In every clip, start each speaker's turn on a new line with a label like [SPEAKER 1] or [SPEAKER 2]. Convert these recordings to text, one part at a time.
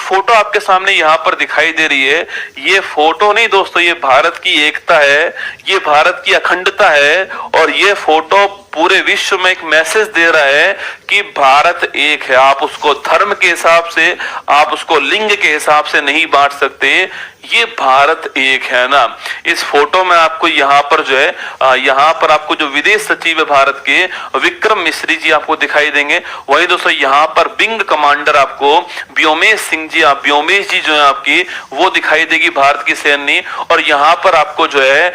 [SPEAKER 1] Photo आपके सामने यहाँ पर दिखाई दे रही है, ये फोटो नहीं दोस्तों, ये भारत की एकता है, ये भारत की अखंडता है। और ये फोटो पूरे विश्व में एक मैसेज दे रहा है कि भारत एक है। आप उसको धर्म के हिसाब से, आप उसको लिंग के हिसाब से नहीं बांट सकते। ये भारत एक है ना। इस फोटो में आपको यहाँ पर जो है, यहाँ पर आपको जो विदेश सचिव है भारत के विक्रम मिश्री जी आपको दिखाई देंगे। वही दोस्तों यहाँ पर विंग कमांडर आपको व्योमेश सिंह जी, व्योमेश जी जो है आपकी, वो दिखाई देगी भारत की सैन्य। और यहाँ पर आपको जो है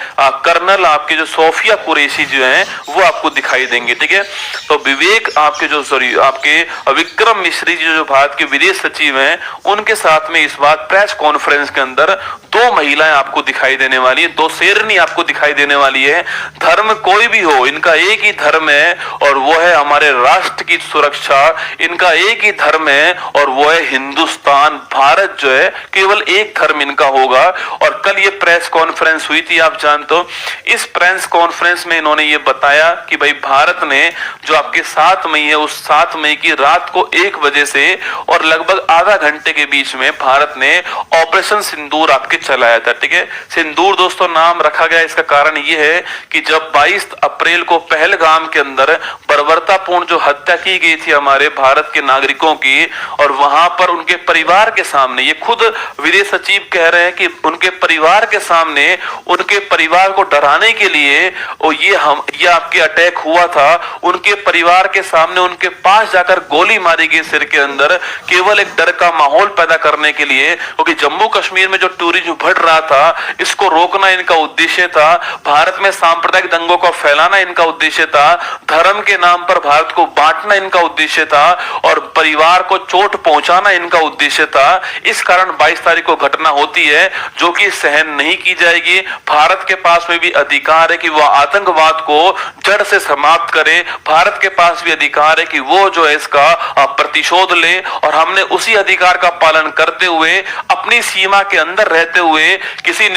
[SPEAKER 1] कर्नल आपके जो सोफिया कुरैशी जो है वो आपको दिखाई देंगे। ठीक है, तो विवेक आपके जो सॉरी आपके विक्रम मिश्री जी जो भारत के विदेश सचिव हैं, उनके साथ में इस बार प्रेस कॉन्फ्रेंस के अंदर दो महिलाएं आपको दिखाई देने वाली है, दो शेरनी आपको दिखाई देने वाली है। धर्म कोई भी हो, इनका एक ही धर्म है और वो है हमारे राष्ट्र की सुरक्षा। इनका एक ही धर्म है और वो है हिंदुस्तान। भारत जो है केवल एक धर्म इनका होगा। और कल ये प्रेस कॉन्फ्रेंस हुई थी, आप जानते हो। इस प्रेस कॉन्फ्रेंस में इन्होंने ये बताया कि भाई भारत ने जो आपके 7 मई है, उस 7 मई की रात को 1 बजे से और लगभग आधा घंटे के बीच में भारत ने ऑपरेशन सिंदूर आपके चलाया था। ठीक है, सिंदूर दोस्तों नाम रखा गया, इसका कारण यह है कि जब 22 अप्रैल को पहलगाम के अंदर बर्बरतापूर्ण जो हत्या की गई थी हमारे भारत के नागरिकों की, और वहां पर उनके परिवार के सामने, ये खुद विदेश सचिव कह रहे हैं कि उनके परिवार के सामने, उनके परिवार को डराने के लिए और ये आपके अटैक हुआ था। उनके परिवार के सामने उनके पास जाकर गोली मारी गई सिर के अंदर, केवल एक डर का माहौल पैदा करने के लिए। क्योंकि जम्मू कश्मीर में जो टूरिज्म बढ़ रहा था, इसको रोकना इनका उद्देश्य था। भारत में सांप्रदायिक दंगों को फैलाना इनका उद्देश्य था। धर्म के नाम पर भारत को बांटना इनका उद्देश्य था और परिवार को चोट पहुंचाना इनका उद्देश्य था। इस कारण 22 तारीख को घटना होती है जो कि सहन नहीं की जाएगी। भारत के पास में भी अधिकार है कि वह आतंकवाद को जड़ से समाप्त करे। भारत के पास भी अधिकार है कि वो जो है इसका प्रतिशोध ले, और हमने उसी अधिकार का पालन करते हुए, अपनी सीमा के अंदर रहते हुए, किसी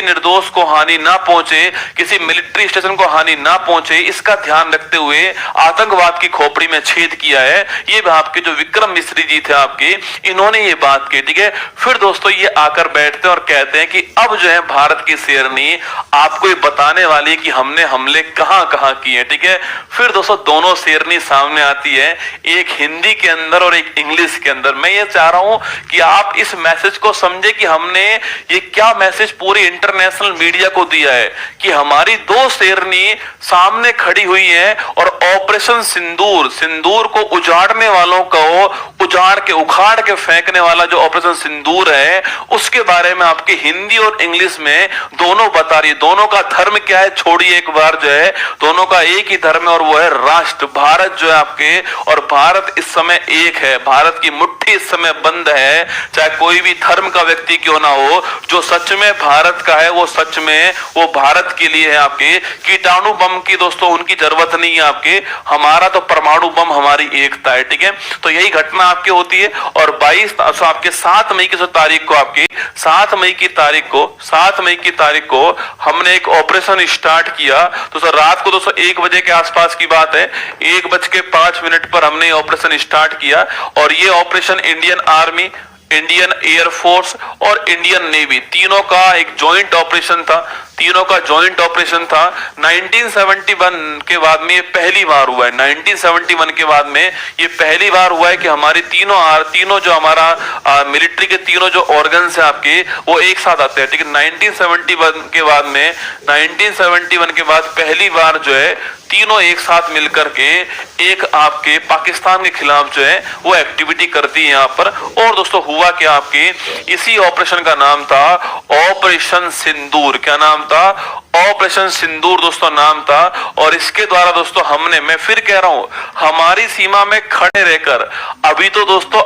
[SPEAKER 1] निर्दोष को हानि ना पहुंचे, किसी मिलिट्री स्टेशन को हानि ना पहुंचे, इसका ध्यान रखते हुए आतंकवाद की खोपड़ी में छेद किया है। ये आपके जो विक्रम मिश्री जी थे आपके, इन्होंने ये बात की। ठीक है, फिर दोस्तों ये आकर बैठते हैं और कहते हैं कि अब जो है भारत की शेरनी आपको ये बताने वाली कि हमने हमले कहां कहां किए। ठीक है, फिर दोस्तों दोनों शेरनी सामने आती है, एक हिंदी के अंदर और एक इंग्लिश के अंदर। मैं ये चाह रहा हूं कि आप इस मैसेज को समझे कि हमने ये क्या मैसेज पूरी इंटरनेशनल मीडिया को दिया है कि हमारी दो शेरनी सामने खड़ी हुई है और ऑपरेशन सिंदूर, सिंदूर को उजाड़ने वालों को उजाड़ के, उखाड़ के फेंकने वाला जो ऑपरेशन सिंदूर है, उसके बारे में आपके हिंदी और इंग्लिश में दोनों बता रही है। दोनों का धर्म क्या है छोड़िए एक बार, जो है दोनों का एक ही धर्म है और वो है राष्ट्र। भारत जो है आपके, और भारत इस समय एक है। भारत की मुट्ठी इस समय बंद है, चाहे कोई भी धर्म का व्यक्ति क्यों ना हो। जो सच में भारत का है वो सच में वो भारत के लिए है। आपके कीटाणु बम की दोस्तों उनकी जरूरत नहीं है आपके, हमारा तो परमाणु बम हमारी एकता है। ठीक है, तो यही घटना आपके होती है। और 22 आपके 7 मई की तारीख को, आपकी 7 मई की तारीख को, 7 मई की तारीख को हमने एक ऑपरेशन स्टार्ट किया। तो सर रात को दोस्तों 1 बजे के आसपास की बात है, 1:05 पर हमने ऑपरेशन स्टार्ट किया। और ये operation Indian army, Indian air force और इंडियन नेवी तीनों का एक जॉइंट ऑपरेशन था। तीनों का जॉइंट ऑपरेशन था। 1971 के बाद में ये पहली बार हुआ है। 1971 के बाद में ये पहली बार हुआ है कि हमारी तीनों जो हमारा मिलिट्री के तीनों जो ऑर्गन्स है आपके, वो एक साथ आते हैं। ठीक है, 1971 के बाद में, 1971 के बाद पहली बार जो है तीनों एक साथ मिलकर के एक आपके पाकिस्तान के खिलाफ जो है वो एक्टिविटी करती है यहाँ पर। और दोस्तों हुआ क्या, आपके इसी ऑपरेशन का नाम था ऑपरेशन सिंदूर। क्या नाम था? ऑपरेशन सिंदूर दोस्तों नाम था। और इसके द्वारा दोस्तों हमने, मैं फिर कह रहा हूं, हमारी सीमा में खड़े रहकर, अभी तो दोस्तों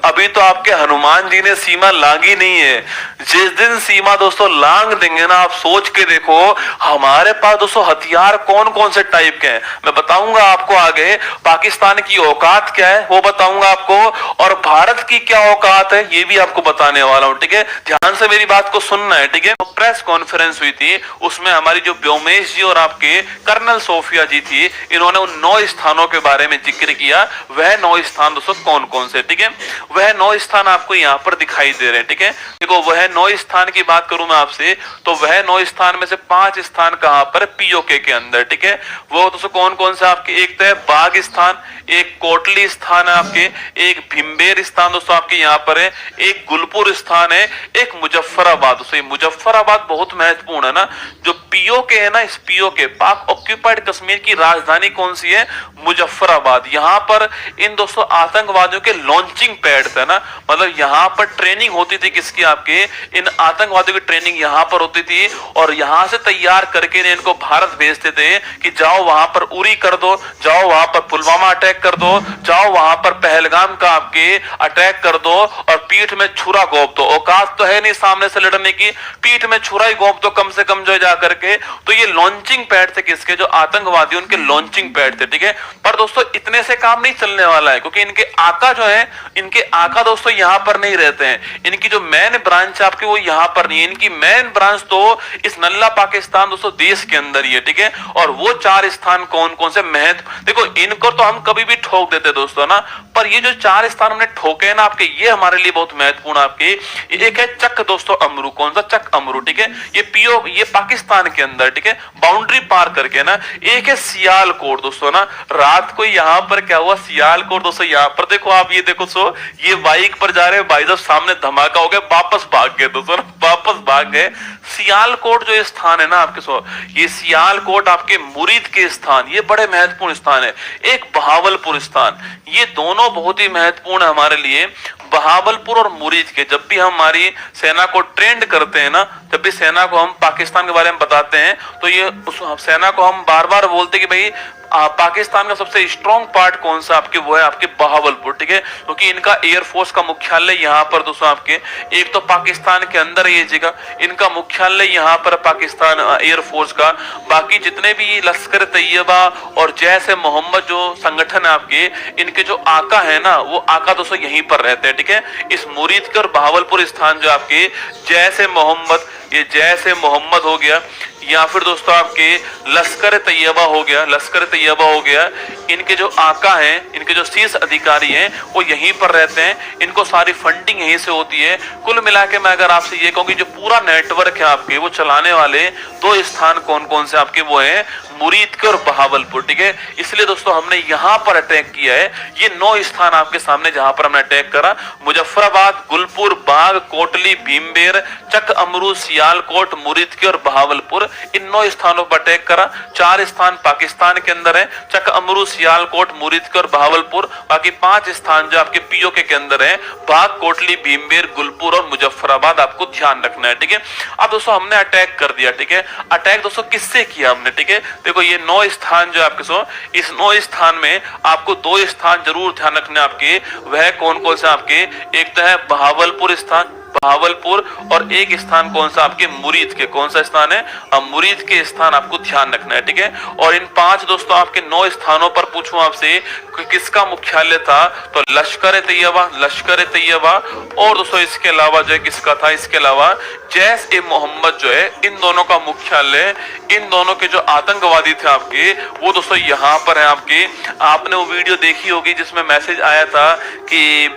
[SPEAKER 1] अभी तो आपके हनुमान जी ने सीमा लांगी नहीं है। जिस दिन सीमा दोस्तों लांग देंगे ना, आप सोच के देखो हमारे पास दोस्तों हथियार कौन कौन से टाइप के हैं, मैं बताऊंगा आपको आगे। पाकिस्तान की औकात क्या है वो बताऊंगा आपको, और भारत की क्या औकात है ये भी आपको बताने वाला हूं। ठीक है, ध्यान से मेरी बात को सुनना है। ठीक है, तो प्रेस कॉन्फ्रेंस हुई थी, उसमें हमारी जो व्योमेश जी और आपके कर्नल सोफिया जी थी, इन्होंने उन 9 स्थानों के बारे में जिक्र किया। वह 9 स्थान दोस्तों कौन कौन से, ठीक है, वह 9 स्थान आपको यहाँ पर दिखाई दे रहे हैं, ठीक है। देखो वह 9 स्थान की बात करूं मैं आपसे, तो वह 9 स्थान में से 5 स्थान कहां पर, पीओके के अंदर, ठीक है। वो दोस्तों कौन कौन से आपके, एक तो है बाग स्थान, एक कोटली स्थान है आपके, एक भीमबेर स्थान दोस्तों आपके यहाँ पर है, एक गुलपुर स्थान है, एक मुजफ्फराबाद। दोस्तों मुजफ्फराबाद बहुत महत्वपूर्ण है ना। जो पीओके है ना, इस पीओके पाक ऑक्यूपाइड कश्मीर की राजधानी कौन सी है, मुजफ्फराबाद। यहाँ पर इन दोस्तों आतंकवादियों के लॉन्चिंग पैड थे ना, मतलब यहाँ पर ट्रेनिंग होती थी किसकी, आपके इन आतंकवादियों की ट्रेनिंग यहाँ पर होती थी, और यहाँ से तैयार करके इनको भारत भेजते थे कि जाओ वहां पर उरी कर दो, जाओ वहां पर पुलवामा अटैक कर दो, जाओ वहां पर पहलगाम का आपके अटैक कर दो, और पीठ में छुरा गोप दो। औकात तो है नहीं सामने से लड़ने की, पीठ में छुरा ही गोप दो कम से कम जो जा करके। तो ये लॉन्चिंग पैड थे किसके, जो आतंकवादी उनके लॉन्चिंग पैड थे, ठीक है। पर दोस्तों इतने से काम नहीं चलने वाला है, क्योंकि इनके आका जो है, इनके आका दोस्तों यहां पर नहीं रहते हैं। इनकी जो मेन ब्रांच आपके वो यहां पर नहीं है, इनकी मेन ब्रांच तो इस नल्ला पाकिस्तान दोस्तों देश के अंदर ही है, ठीक है। और वो 4 स्थान कौन कौन से महत्व, देखो इनको तो हम कभी भी ठोक देते दोस्तों ना, पर ये जो 4 स्थान हमने ठोके हैं ना आपके, ये हमारे लिए बहुत महत्वपूर्ण आपके। एक है चक दोस्तों अमरू, कौन सा, चक अमरू, ठीक है। ये पीओ, ये पाकिस्तान के अंदर, ठीक है, बाउंड्री पार करके ना। एक है सियालकोट दोस्तों ना, रात को यहाँ पर क्या हुआ, सियालकोट दोस्तों यहाँ पर देखो आप, ये देखो सो ये बाइक पर जा रहे हैं भाई साहब, सामने धमाका हो गया, वापस भाग गए दोस्तों ना, वापस भाग गए। सियालकोट जो स्थान है ना आपके सो, ये सियालकोट आपके मुरीद के स्थान, ये बड़े महत्वपूर्ण स्थान है। एक बहावलपुर स्थान, ये दोनों बहुत ही महत्वपूर्ण है हमारे लिए। बहावलपुर और मुरीद के, जब भी हम हमारी सेना को ट्रेंड करते हैं ना, जब भी सेना को हम पाकिस्तान के बारे में बताते हैं, तो ये उस सेना को हम बार बार बोलते हैं कि भाई पाकिस्तान का सबसे स्ट्रॉन्ग पार्ट कौन सा आपके, वो है आपके बहावलपुर, ठीक है। क्योंकि इनका एयरफोर्स का मुख्यालय यहाँ पर दोस्तों आपके, एक तो पाकिस्तान के अंदर है ये जगह, इनका मुख्यालय यहाँ पर पाकिस्तान एयरफोर्स का। बाकी जितने भी लश्कर तैयबा और जैश ए मोहम्मद जो संगठन है आपके, इनके जो आका है ना, वो आका दोस्तों यहीं पर रहते हैं, ठीक है। इस मुरीद के और बहावलपुर स्थान जो आपके जैश ए मोहम्मद, ये जैश ए मोहम्मद हो गया, या फिर दोस्तों आपके लश्कर तैयबा हो गया, लश्कर तैयबा हो गया, इनके जो आका हैं, इनके जो शीर्ष अधिकारी हैं, वो यहीं पर रहते हैं, इनको सारी फंडिंग यहीं से होती है। कुल मिला के मैं अगर आपसे ये कहूँ कि जो पूरा नेटवर्क है आपके, वो चलाने वाले 2 स्थान कौन कौन से आपके, वो है मुरीद के और बहावलपुर, ठीक है। इसलिए दोस्तों हमने यहाँ पर अटैक किया है। ये 9 स्थान आपके सामने जहां पर हमने अटैक करा, मुजफ्फराबाद, गुलपुर, बाग, कोटली, भीमबेर, चक अमरू, सियालकोट, मुरीद के और बहावलपुर, इन 9 स्थानों पर अटैक करा। 4 स्थान पाकिस्तान के अंदर है, चक अमरू, सियालकोट, मुरीद के और बहावलपुर। बाकी 5 स्थान जो आपके पीओके के अंदर है, बाग, कोटली, भीमबेर, गुलपुर और मुजफ्फराबाद, आपको ध्यान रखना है, ठीक है। अब दोस्तों हमने अटैक कर दिया, ठीक है। अटैक दोस्तों किससे किया हमने, ठीक है। देखो ये 9 स्थान जो आपके सो, इस 9 स्थान में आपको 2 स्थान जरूर ध्यान रखने आपके, वह कौन कौन से आपके, एक तो है बहावलपुर स्थान, बहावलपुर, और एक स्थान कौन सा आपके, मुरीद के। कौन सा स्थान है, मुरीद के स्थान आपको ध्यान रखना है, ठीक है। और इन 5 दोस्तों आपके 9 स्थानों पर पूछूं आपसे कि किसका मुख्यालय था, तो लश्कर तैयबा, लश्कर तैयबा, और दोस्तों इसके अलावा जो है किसका था, इसके अलावा जैश ए मोहम्मद जो है, इन दोनों का मुख्यालय, इन दोनों के जो आतंकवादी थे आपके, वो दोस्तों यहाँ पर है आपके। आपने वो वीडियो देखी होगी जिसमें मैसेज आया था कि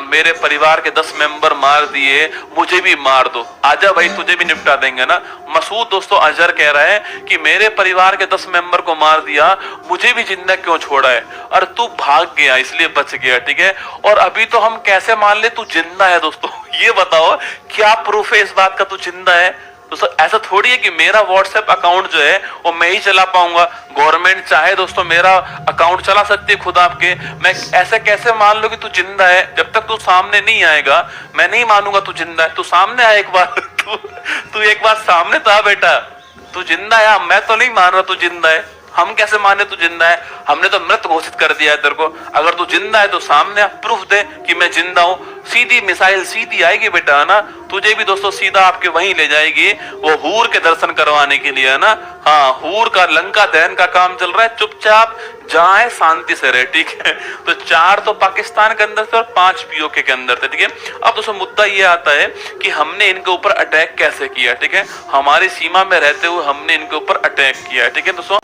[SPEAKER 1] मेरे परिवार के 10 मेंबर मार दिए, मुझे भी मार दो, आजा भाई तुझे भी निपटा देंगे ना। मसूद दोस्तों अजहर कह रहा है कि मेरे परिवार के 10 मेंबर को मार दिया, मुझे भी जिंदा क्यों छोड़ा है, और तू भाग गया इसलिए बच गया, ठीक है। और अभी तो हम कैसे मान ले तू जिंदा है दोस्तों, ये बताओ क्या प्रूफ है इस बात का तू जिंदा है। दोस्तों ऐसा थोड़ी है कि मेरा व्हाट्सएप अकाउंट जो है वो मैं ही चला पाऊंगा, गवर्नमेंट चाहे दोस्तों मेरा अकाउंट चला सकती है खुद आपके। मैं ऐसे कैसे मान लो कि तू जिंदा है, जब तक तू सामने नहीं आएगा मैं नहीं मानूंगा तू जिंदा है। तू सामने आए एक बार, तू एक बार सामने तो आ बेटा, तू जिंदा है। मैं तो नहीं मान रहा तू जिंदा है, हम कैसे माने तू जिंदा है, हमने तो मृत घोषित कर दिया है तेरे को। अगर तू जिंदा है तो सामने प्रूफ दे कि मैं जिंदा हूं, सीधी मिसाइल सीधी आएगी बेटा, है ना। तुझे भी दोस्तों सीधा आपके वहीं ले जाएगी, वो हूर के दर्शन करवाने के लिए, है ना। हाँ, हूर का लंका दहन का काम चल रहा है, चुपचाप जहां है शांति से रहे, ठीक है। तो 4 तो पाकिस्तान के अंदर थे और 5 पीओके के अंदर थे, ठीक है। अब दोस्तों मुद्दा ये आता है कि हमने इनके ऊपर अटैक कैसे किया, ठीक है। हमारी सीमा में रहते हुए हमने इनके ऊपर अटैक किया है, ठीक है दोस्तों।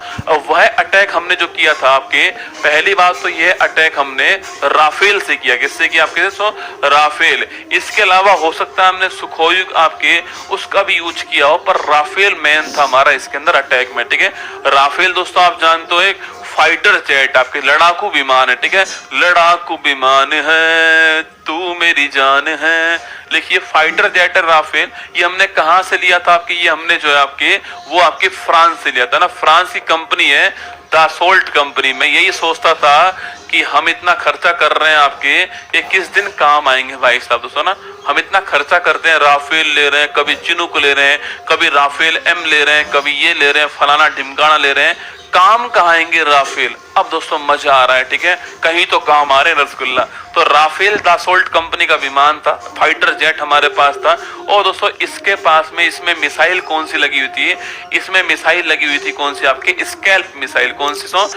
[SPEAKER 1] वह अटैक हमने जो किया था आपके, पहली बात तो यह अटैक हमने राफेल से किया। किससे किया आपके दोस्तों? राफेल। इसके अलावा हो सकता है हमने सुखोई आपके उसका भी यूज किया हो, पर राफेल मेन था हमारा इसके अंदर अटैक में, ठीक है। राफेल दोस्तों आप जानते हो एक फाइटर जेट आपके लड़ाकू विमान है, ठीक है। लड़ाकू विमान है तू मेरी जान है, देखिए फाइटर जेट है राफेल। ये हमने कहां से लिया था आपके? ये हमने जो है आपके वो आपके फ्रांस से लिया था ना। फ्रांस की कंपनी है दासोल्ट कंपनी। मैं यही सोचता था कि हम इतना खर्चा कर रहे हैं आपके, ये किस दिन काम आएंगे भाई साहब दोस्तों ना। हम इतना खर्चा करते हैं, राफेल ले रहे हैं, कभी चिनूक ले रहे हैं, कभी राफेल एम ले रहे हैं, कभी ये ले रहे हैं, फलाना ढिमकाना ले रहे हैं, काम कहाँ आएंगे राफेल। अब दोस्तों मजा आ रहा है, ठीक है, कहीं तो काम आ रहे हैं रसगुल्ला। तो राफेल दासोल्ट कंपनी का विमान था, फाइटर जेट हमारे पास था। और दोस्तों इसके पास में इसमें मिसाइल कौन सी लगी हुई थी? इसमें मिसाइल लगी हुई थी कौन सी आपके? Scalp missile. कौन सी? सो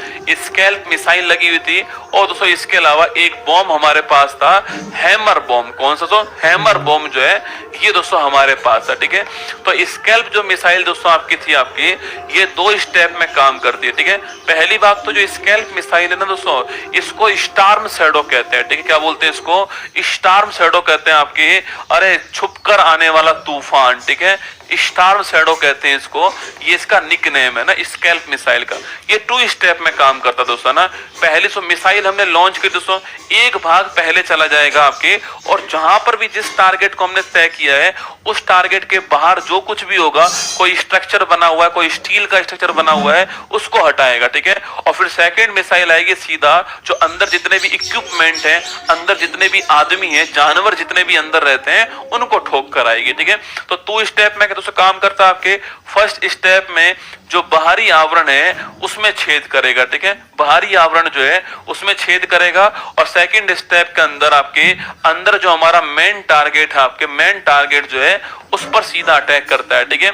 [SPEAKER 1] स्कैल्प मिसाइल लगी हुई थी। और दोस्तों इसके अलावा एक बॉम्ब हमारे पास था, हैमर बॉम्ब। कौन सा? तो हैमर बॉम्ब जो है ये दोस्तों हमारे पास था, ठीक है। तो स्कैल्प जो मिसाइल दोस्तों आपकी थी आपकी, ये 2 स्टेप में काम करती है, ठीक है। पहली बात तो जो स्कैल्प मिसाइल है ना दोस्तों, इसको स्टार्म शैडो कहते हैं, ठीक है। क्या बोलते हैं इसको? स्टार्म शैडो कहते हैं आपके। अरे छुपकर आने वाला तूफान, ठीक है, स्टार्म शैडो कहते हैं इसको। ये इसका निकनेम है ना स्कैल्प मिसाइल का। ये 2 स्टेप में काम करता दोस्तों ना। पहले सो मिसाइल हमने लॉन्च की दोस्तों, एक भाग पहले चला जाएगा आपके, और जहां पर भी जिस टारगेट को हमने तय किया है उस टारगेट के बाहर जो कुछ भी होगा, कोई स्ट्रक्चर बना हुआ है, कोई स्टील का स्ट्रक्चर बना हुआ है, उसको हटाएगा, ठीक है। और फिर सेकंड मिसाइल आएगी सीधा, जो अंदर जितने भी इक्विपमेंट हैं, अंदर जितने भी आदमी हैं, जानवर जितने भी अंदर रहते हैं, उनको ठोक कर आएगी, ठीक है। तो 2 स्टेप में दोस्तों काम करता है आपके। फर्स्ट स्टेप में जो बाहरी आवरण है उसमें छेद करेगा, ठीक है, बाहरी आवरण जो है उसमें छेद करेगा। और सेकंड स्टेप के अंदर आपके अंदर जो हमारा मेन टारगेट है आपके, मेन टारगेट जो है उस पर सीधा अटैक करता है, ठीक है।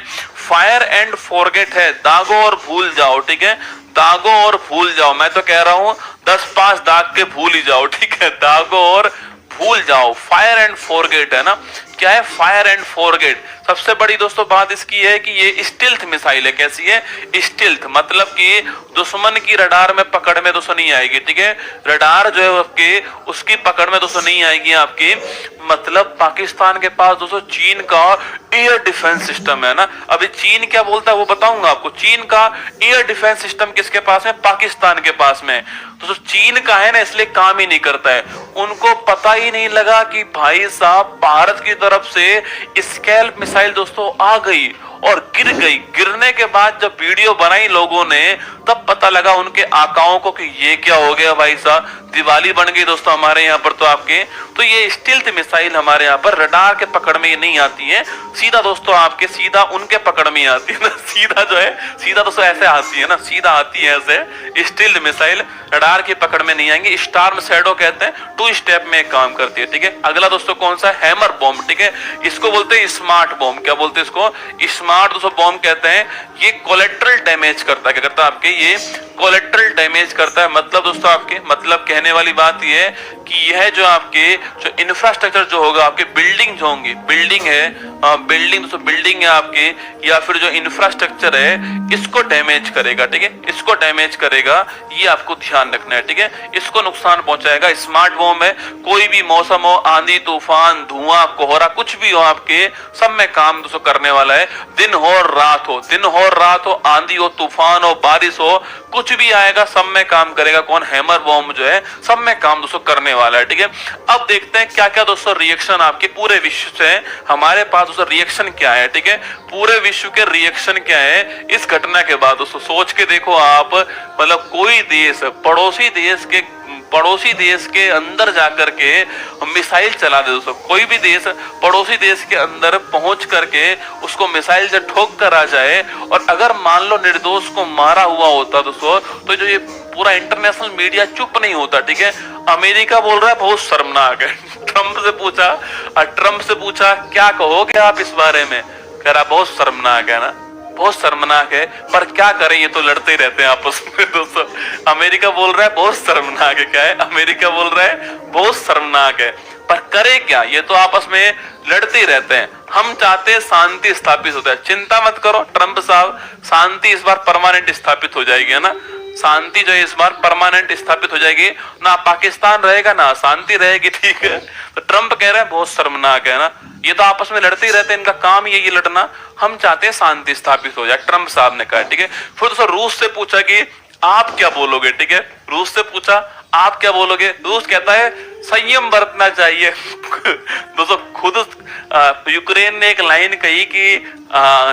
[SPEAKER 1] फायर एंड फॉरगेट है, दागो और भूल जाओ, ठीक है, दागो और भूल जाओ। मैं तो कह रहा हूं 10-5 दाग के भूल ही जाओ, ठीक है, दागो और भूल जाओ। फायर एंड फॉरगेट है ना। क्या है फायर एंड फॉरगेट? सबसे बड़ी दोस्तों बात इसकी है कि ये स्टिल्थ मिसाइल है। कैसी है? स्टिल्थ, मतलब कि दुश्मन की रडार में पकड़ में दोस्तों नहीं आएगी, ठीक है। रडार जो है आपके उसकी पकड़ में दोस्तों नहीं आएगी आपकी। मतलब पाकिस्तान के पास दोस्तों चीन का एयर डिफेंस सिस्टम है ना। अभी चीन क्या बोलता है वो बताऊंगा आपको। चीन का एयर डिफेंस सिस्टम किसके पास है? पाकिस्तान के पास में। तो चीन का है ना, इसलिए काम ही नहीं करता है। उनको पता ही नहीं लगा कि भाई साहब भारत की तरफ से स्कैल्प मिसाइल दोस्तों आ गई और गिर गई। गिरने के बाद जब वीडियो बनाई लोगों ने, तब पता लगा उनके आकाओं को कि ये क्या हो गया भाई साहब, दिवाली बन गई दोस्तों हमारे यहाँ पर। तो आपके तो ये स्टिल्थ मिसाइल हमारे यहाँ पर रडार के पकड़ में ये नहीं आती है, सीधा दोस्तों आपके सीधा उनके पकड़ में आती है ना। सीधा जो है सीधा दोस्तों ऐसे आती है ना, सीधा आती है ऐसे। स्टिल्थ मिसाइल रडार की पकड़ में नहीं आएंगे। स्टार्म शैडो कहते हैं, 2 स्टेप में काम करती है, ठीक है। अगला दोस्तों कौन सा? हैमर बॉम्ब, ठीक है। इसको बोलते हैं स्मार्ट बॉम्ब। क्या बोलते हैं इसको? स्मार्ट दोस्तों बॉम्ब कहते हैं। ये कोलेट्रल डैमेज करता है। क्या करता है आपके? ये कोलेट्रल डैमेज करता है। मतलब दोस्तों आपके मतलब कहने वाली बात यह है कि यह जो आपके जो इंफ्रास्ट्रक्चर जो होगा आपके, बिल्डिंग जो होंगी, बिल्डिंग है, बिल्डिंग दोस्तों बिल्डिंग है आपकी, या फिर जो इंफ्रास्ट्रक्चर है इसको डैमेज करेगा, ठीक है, इसको डैमेज करेगा। ये आपको ध्यान रखना है, ठीक है, इसको नुकसान पहुंचाएगा। स्मार्ट बॉम्ब है, कोई भी मौसम हो, आंधी तूफान धुआं कोहरा कुछ भी हो आपके, सब में काम दोस्तों करने वाला है। दिन हो रात हो, दिन हो रात हो, आंधी हो तूफान हो बारिश हो, कुछ भी आएगा सब में काम करेगा। कौन? हैमर बॉम्ब जो है सब में काम दोस्तों करने वाला है, ठीक है। अब देखते हैं क्या क्या दोस्तों रिएक्शन आपके पूरे विश्व से हमारे पास दोस्तों रिएक्शन क्या है, ठीक है, पूरे विश्व के रिएक्शन क्या है इस घटना के बाद दोस्तों। सोच के देखो आप, मतलब कोई देश पड़ोसी देश के अंदर जाकर के मिसाइल चला दे दोस्तों। कोई भी देश पड़ोसी देश के अंदर पहुंच करके उसको मिसाइल से ठोक कर आ जाए, और अगर मान लो निर्दोष को मारा हुआ होता दोस्तों, तो जो ये पूरा इंटरनेशनल मीडिया चुप नहीं होता, ठीक है। अमेरिका बोल रहा है बहुत शर्मनाक है। ट्रंप से पूछा क्या कहोगे आप इस बारे में, कह रहा बहुत शर्मनाक है ना, बहुत शर्मनाक है, पर क्या करें, ये तो लड़ते ही रहते हैं आपस में दोस्तों। अमेरिका बोल रहा है बहुत शर्मनाक है, क्या है, अमेरिका बोल रहा है बहुत शर्मनाक है, पर करे क्या, ये तो आपस में लड़ते ही रहते हैं। हम चाहते हैं शांति स्थापित हो जाए, चिंता मत करो ट्रंप साहब, शांति इस बार परमानेंट स्थापित हो जाएगी, है ना, शांति जो है इस बार परमानेंट स्थापित हो जाएगी, ना पाकिस्तान रहेगा ना शांति रहेगी, ठीक है। तो ट्रंप कह रहे हैं बहुत शर्मनाक है ना, ये तो आपस में लड़ते ही रहते हैं, इनका काम ही ये लड़ना, हम चाहते हैं शांति स्थापित हो जाए, ट्रंप साहब ने कहा, ठीक है। फिर दोस्तों रूस से पूछा कि आप क्या बोलोगे, ठीक है, रूस से पूछा आप क्या बोलोगे, रूस कहता है संयम बरतना चाहिए दोस्तों खुद यूक्रेन ने एक लाइन कही कि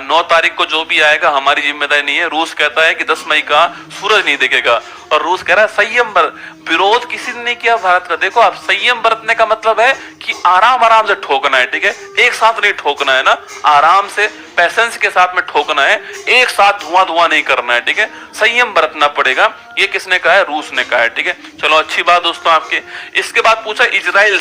[SPEAKER 1] 9 तारीख को जो भी आएगा हमारी जिम्मेदारी नहीं है, रूस कहता है कि 10 मई का सूरज नहीं दिखेगा, और रूस कह रहा है संयम विरोध किसी ने नहीं किया भारत का। देखो आप, संयम बरतने का मतलब है कि आराम आराम से ठोकना है, ठीक है, एक साथ नहीं ठोकना है ना, आराम से पेशेंस के साथ में ठोकना है, एक साथ धुआं धुआं नहीं करना है, ठीक है, संयम बरतना पड़ेगा। ये किसने कहा है, रूस ने कहा है, ठीक है। चलो अच्छी बात दोस्तों आपके। इसके बाद पूछा इजराइल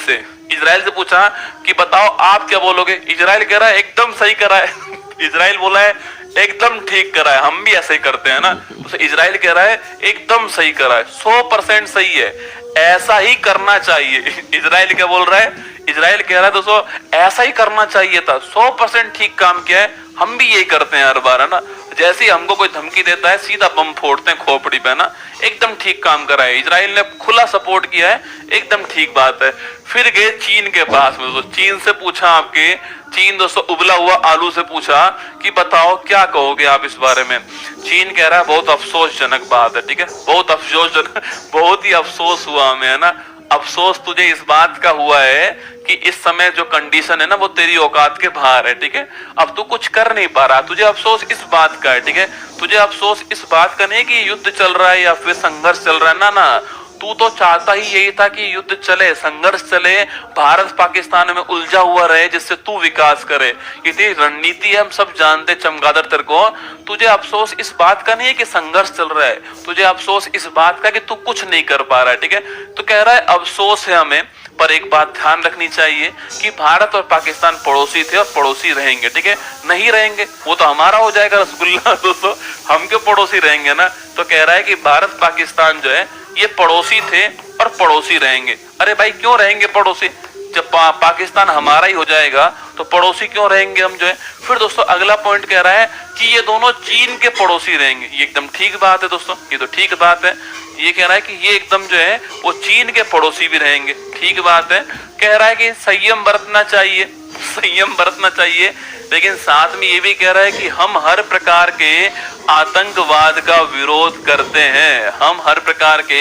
[SPEAKER 1] से पूछा कि बताओ आप क्या बोलोगे, इजराइल कह रहा है एकदम सही करा है इजराइल बोला है एकदम ठीक करा है, हम भी ऐसे ही करते हैं ना, तो इजराइल कह रहा है एकदम सही करा है, 100% सही है, ऐसा ही करना चाहिए इजराइल क्या बोल रहा है, इजराइल कह रहा है दोस्तों ऐसा ही करना चाहिए था, 100% ठीक काम किया है, हम भी यही करते हैं हर बार, है ना, जैसे ही हमको कोई धमकी देता है सीधा बम फोड़ते हैं खोपड़ी पे ना, एकदम ठीक काम करा है, इजराइल ने खुला सपोर्ट किया है, एकदम ठीक बात है। फिर गए चीन के पास में, दोस्तों चीन से पूछा आपके, चीन दोस्तों उबला हुआ आलू से पूछा कि बताओ क्या कहोगे आप इस बारे में। चीन कह रहा है बहुत अफसोसजनक बात है, ठीक है, बहुत अफसोसजनक, बहुत ही अफसोस हुआ हमें, है ना, अफसोस तुझे इस बात का हुआ है कि इस समय जो कंडीशन है ना वो तेरी औकात के बाहर है, ठीक है, अब तू कुछ कर नहीं पा रहा, तुझे अफसोस इस बात का है, ठीक है, तुझे अफसोस इस बात का नहीं कि युद्ध चल रहा है या फिर संघर्ष चल रहा है, ना, तू तो चाहता ही यही था कि युद्ध चले, संघर्ष चले, भारत पाकिस्तान में उलझा हुआ रहे, जिससे तू विकास करे, ये तेरी रणनीति है, हम सब जानते चमगादड़ तेरे को। तुझे अफसोस इस बात का नहीं है कि संघर्ष चल रहा है, तुझे अफसोस इस बात का कि तू कुछ नहीं कर पा रहा है, ठीक है। तो कह रहा है अफसोस है हमें, पर एक बात ध्यान रखनी चाहिए कि भारत और पाकिस्तान पड़ोसी थे और पड़ोसी रहेंगे, ठीक है, नहीं रहेंगे वो तो हमारा हो जाएगा रसगुल्ला दोस्तों, हम क्यों पड़ोसी रहेंगे ना। तो कह रहा है कि भारत पाकिस्तान जो है ये पड़ोसी थे और पड़ोसी रहेंगे। अरे भाई क्यों रहेंगे पड़ोसी, जब पाकिस्तान हमारा ही हो जाएगा तो पड़ोसी क्यों रहेंगे हम जो है। फिर दोस्तों अगला पॉइंट कह रहा है कि ये दोनों चीन के पड़ोसी रहेंगे, ये एकदम ठीक बात है दोस्तों, ये तो ठीक बात है, ये कह रहा है कि ये एकदम जो है वो चीन के पड़ोसी भी रहेंगे, ठीक बात है। कह रहा है कि संयम बरतना चाहिए, संयम बरतना चाहिए, लेकिन साथ में ये भी कह रहा है कि हम हर प्रकार के आतंकवाद का विरोध करते हैं, हम हर प्रकार के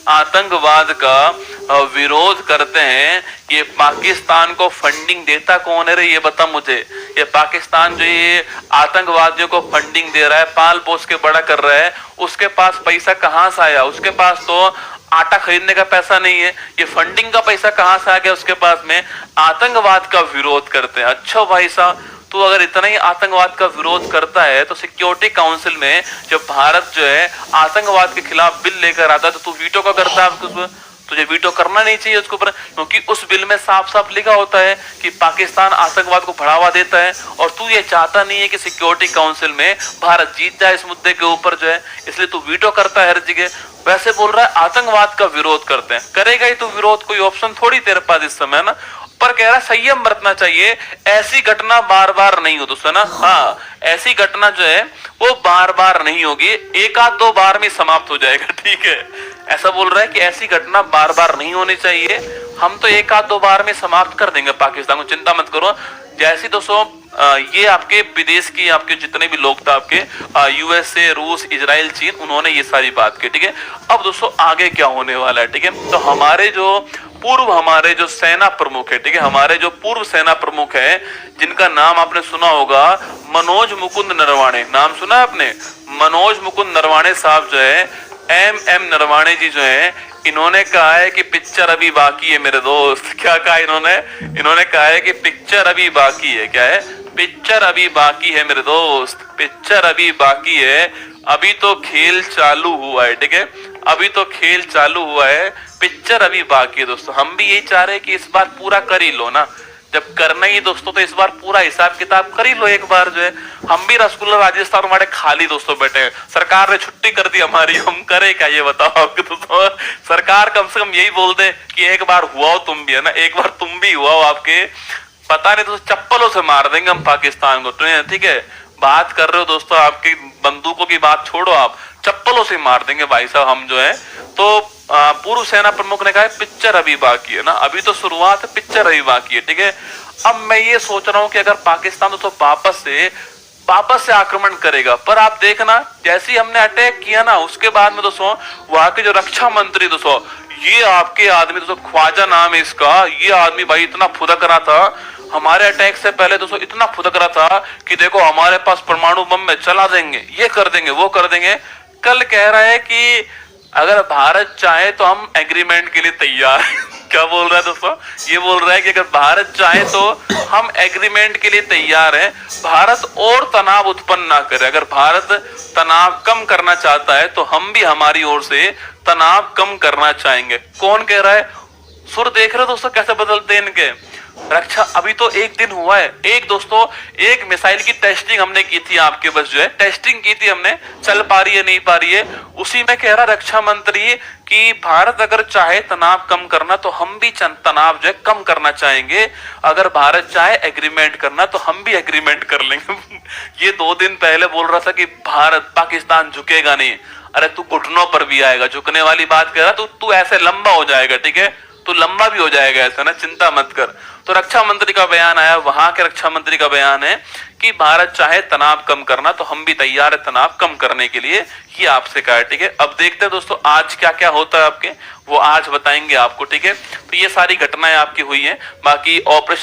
[SPEAKER 1] आतंकवाद का विरोध करते हैं। ये पाकिस्तान को फंडिंग देता कौन है रे, ये बता मुझे, ये पाकिस्तान जो ये आतंकवादियों को फंडिंग दे रहा है, पाल पोस के बड़ा कर रहा है, उसके पास पैसा कहां से आया, उसके पास तो आटा खरीदने का पैसा नहीं है, ये फंडिंग का पैसा कहां से आ गया उसके पास में, आतंकवाद का विरोध करते हैं। अच्छा भाई साहब, तो अगर इतना ही आतंकवाद का विरोध करता है तो सिक्योरिटी काउंसिल में जब भारत जो है आतंकवाद के खिलाफ बिल लेकर आता है तो तू वीटो का करता है, तुझे वीटो करना नहीं चाहिए उसके ऊपर, क्योंकि उस बिल में साफ साफ लिखा होता है कि पाकिस्तान आतंकवाद को बढ़ावा देता है, और तू ये चाहता नहीं है कि सिक्योरिटी काउंसिल में भारत जीत जाए इस मुद्दे के ऊपर जो है, इसलिए तू वीटो करता है हर जगह। वैसे बोल रहा है आतंकवाद का विरोध करते हैं, करेगा ही तू विरोध, कोई ऑप्शन थोड़ी तेरे पास इस समय ना, पर कह रहा संयम बरतना चाहिए, ऐसी घटना बार बार नहीं हो दोस्तों ना, हाँ ऐसी घटना जो है वो बार बार नहीं होगी, एक आध दो बार में समाप्त हो जाएगा, ठीक है, ऐसा बोल रहा है कि ऐसी घटना बार बार नहीं होनी चाहिए, हम तो एक आध दो बार में समाप्त कर देंगे पाकिस्तान को, चिंता मत करो। जैसे दोस्तों ये आपके विदेश की आपके जितने भी लोग थे आपके यूएसए, रूस, इजराइल, चीन, उन्होंने ये सारी बात की, ठीक है। अब दोस्तों आगे क्या होने वाला है, ठीक है, तो हमारे जो सेना प्रमुख है, ठीक है, हमारे जो पूर्व सेना प्रमुख है जिनका नाम आपने सुना होगा, मनोज मुकुंद नरवाणे, नाम सुना है आपने, मनोज मुकुंद नरवाणे साहब जो है, एम नरवाणे जी जो है, इन्होंने कहा है कि पिक्चर अभी बाकी है मेरे दोस्त। क्या कहा इन्होंने कहा है कि पिक्चर अभी बाकी है, क्या है, पिक्चर अभी बाकी है मेरे दोस्त, पिक्चर अभी बाकी है, अभी तो खेल चालू हुआ है, ठीक है, अभी तो खेल चालू हुआ है, पिक्चर अभी बाकी है दोस्तों। हम भी यही चाह रहे हैं कि इस बार पूरा कर ही लो ना, जब करना ही दोस्तों तो इस बार पूरा हिसाब किताब कर ही लो एक बार जो है। हम भी रसगुल्ला राजस्थान हमारे खाली दोस्तों बैठे हैं, सरकार ने छुट्टी कर दी हमारी, हम करे क्या ये बताओ आपको दोस्तों। सरकार कम से कम यही बोल दे कि एक बार हुआ हो तुम भी, है ना, एक बार तुम भी हुआ हो, आपके पता नहीं दोस्तों चप्पलों से मार देंगे हम पाकिस्तान को, ठीक है। बात कर रहे हो दोस्तों, आपकी बंदूकों की बात छोड़ो, आप चप्पलों से मार देंगे भाई साहब हम जो है। तो पूर्व सेना प्रमुख ने कहा पिक्चर अभी बाकी है ना, अभी तो शुरुआत है, पिक्चर अभी बाकी है, ठीक है। अब मैं ये सोच रहा हूं कि अगर पाकिस्तान दोस्तों वापस से आक्रमण करेगा, पर आप देखना जैसे ही हमने अटैक किया ना, उसके बाद में दोस्तों वहां के जो रक्षा मंत्री दोस्तों, ये आपके आदमी दोस्तों, ख्वाजा नाम है इसका, ये आदमी भाई इतना फुदक रहा था हमारे अटैक से पहले दोस्तों, इतना फुदक रहा था कि देखो हमारे पास परमाणु बम में चला देंगे, ये कर देंगे, वो कर देंगे। कल कह रहा है कि अगर भारत चाहे तो हम एग्रीमेंट के लिए तैयार हैं। क्या बोल रहा है दोस्तों, ये बोल रहा है कि अगर भारत चाहे तो हम एग्रीमेंट के लिए तैयार हैं, भारत और तनाव उत्पन्न ना करे। अगर भारत तनाव कम करना चाहता है तो हम भी हमारी ओर से तनाव कम करना चाहेंगे। कौन कह रहा है, सुर देख रहे हो दोस्तों कैसे बदलते हैं इनके। रक्षा अभी तो एक दिन हुआ है, एक मिसाइल की टेस्टिंग हमने की थी, आपके बस जो है टेस्टिंग की थी हमने, चल पा रही है नहीं पा रही है, उसी में कह रहा रक्षा मंत्री कि भारत अगर चाहे तनाव कम करना तो हम भी तनाव जो है कम करना चाहेंगे, अगर भारत चाहे एग्रीमेंट करना तो हम भी एग्रीमेंट कर लेंगे। ये 2 दिन पहले बोल रहा था कि भारत पाकिस्तान झुकेगा नहीं, अरे तू घुटनों पर भी आएगा, झुकने वाली बात कह रहा तू ऐसे लंबा हो जाएगा, ठीक है, तो लंबा भी हो जाएगा ऐसा ना, चिंता मत कर। तो रक्षा मंत्री का बयान आया, वहां के रक्षा मंत्री का बयान है कि भारत चाहे तनाव कम करना तो हम भी तैयार है तनाव कम करने के लिए, ये आपसे कहा है, ठीक है। अब देखते हैं दोस्तों आज क्या क्या होता है आपके, वो आज बताएंगे आपको, ठीक है। तो ये सारी घटनाएं आपकी हुई है, बाकी ऑपरेशन